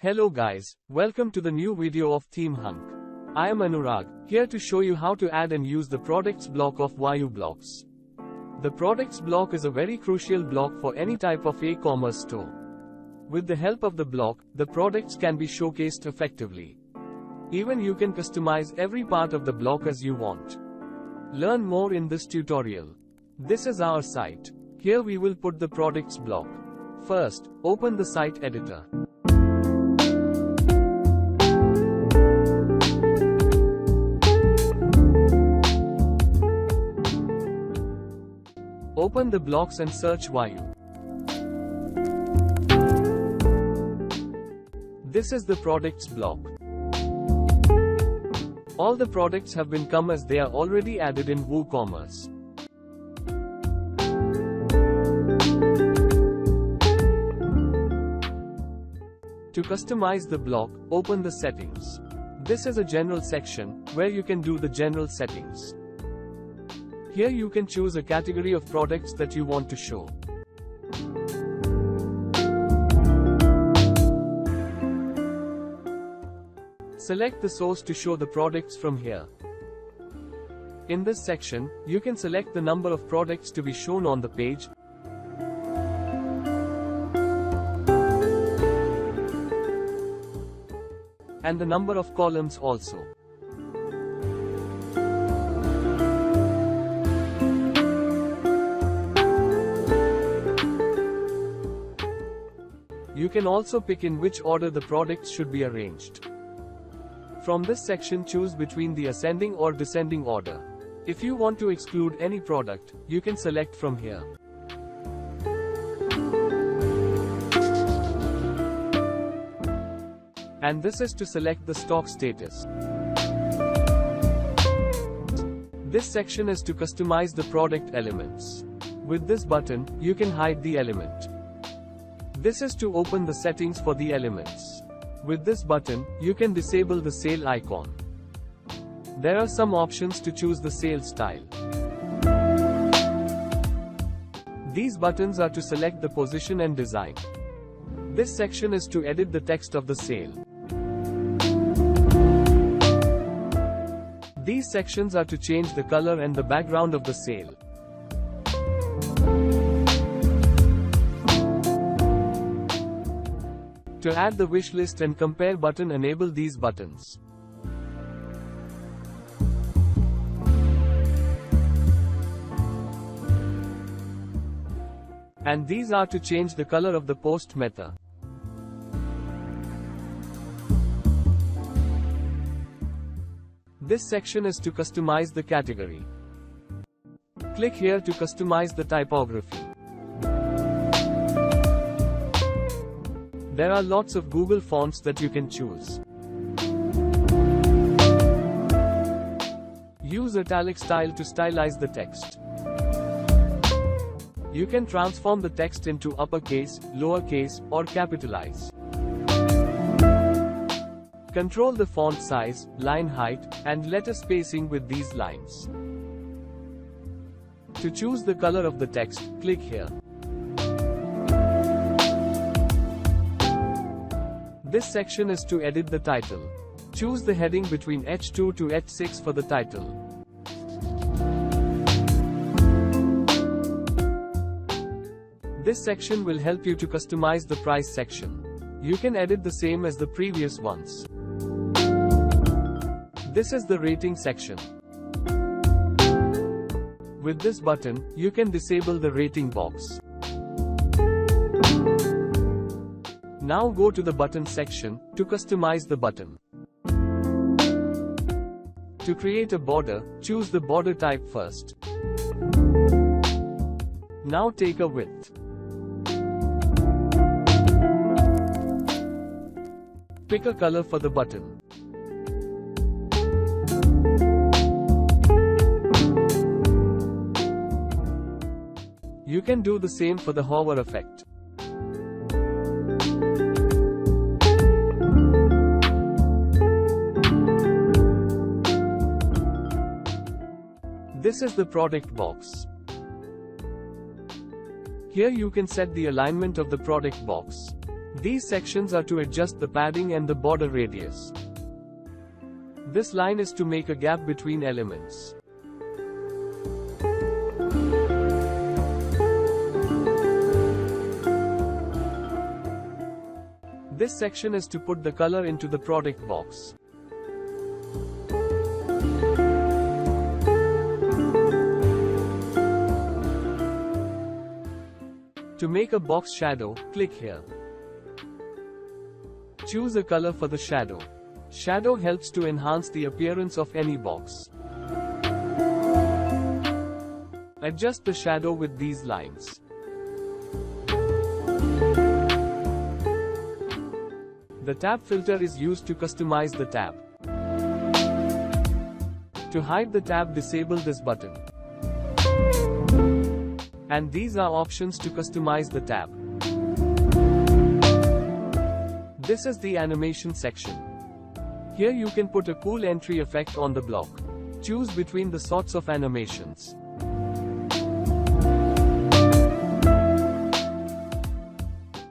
Hello guys, welcome to the new video of Theme Hunk. I am Anurag, here to show you how to add and use the products block of Vayu blocks. The products block is a very crucial block for any type of e-commerce store. With the help of the block, the products can be showcased effectively. Even you can customize every part of the block as you want. Learn more in this tutorial. This is our site. Here we will put the products block. First, open the site editor. Open the blocks and search Vayu. This is the products block. All the products have been come as they are already added in WooCommerce. To customize the block, open the settings. This is a general section, where you can do the general settings. Here you can choose a category of products that you want to show. Select the source to show the products from here. In this section, you can select the number of products to be shown on the page, and the number of columns also. You can also pick in which order the products should be arranged. From this section, choose between the ascending or descending order. If you want to exclude any product, you can select from here. And this is to select the stock status. This section is to customize the product elements. With this button, you can hide the element. This is to open the settings for the elements. With this button, you can disable the sale icon. There are some options to choose the sale style. These buttons are to select the position and design. This section is to edit the text of the sale. These sections are to change the color and the background of the sale. To add the wish list and compare button, enable these buttons. And these are to change the color of the post meta. This section is to customize the category. Click here to customize the typography. There are lots of Google fonts that you can choose. Use italic style to stylize the text. You can transform the text into uppercase, lowercase, or capitalize. Control the font size, line height, and letter spacing with these lines. To choose the color of the text, click here. This section is to edit the title. Choose the heading between H2 to H6 for the title. This section will help you to customize the price section. You can edit the same as the previous ones. This is the rating section. With this button, you can disable the rating box. Now go to the button section, to customize the button. To create a border, choose the border type first. Now take a width. Pick a color for the button. You can do the same for the hover effect. This is the product box. Here you can set the alignment of the product box. These sections are to adjust the padding and the border radius. This line is to make a gap between elements. This section is to put the color into the product box. To make a box shadow, click here. Choose a color for the shadow. Shadow helps to enhance the appearance of any box. Adjust the shadow with these lines. The tab filter is used to customize the tab. To hide the tab, disable this button. And these are options to customize the tab. This is the animation section. Here you can put a cool entry effect on the block. Choose between the sorts of animations.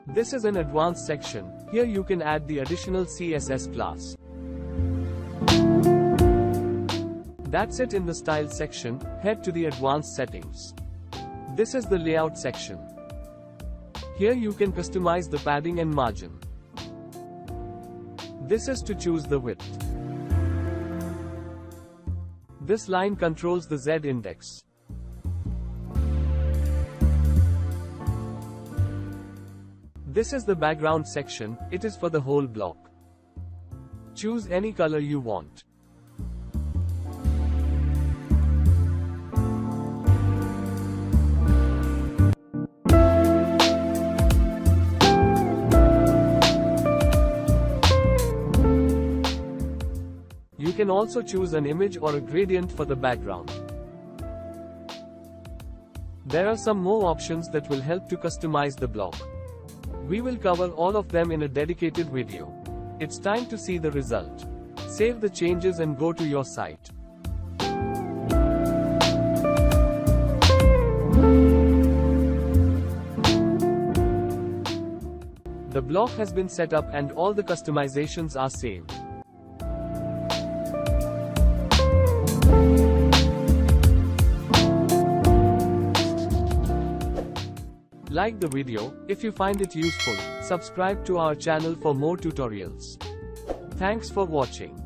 This is an advanced section. Here you can add the additional CSS class. That's it in the style section. Head to the advanced settings. This is the layout section. Here you can customize the padding and margin. This is to choose the width. This line controls the Z index. This is the background section. It is for the whole block. Choose any color you want. You can also choose an image or a gradient for the background. There are some more options that will help to customize the block. We will cover all of them in a dedicated video. It's time to see the result. Save the changes and go to your site. The block has been set up and all the customizations are saved. Like the video if you find it useful. Subscribe to our channel for more tutorials. Thanks for watching.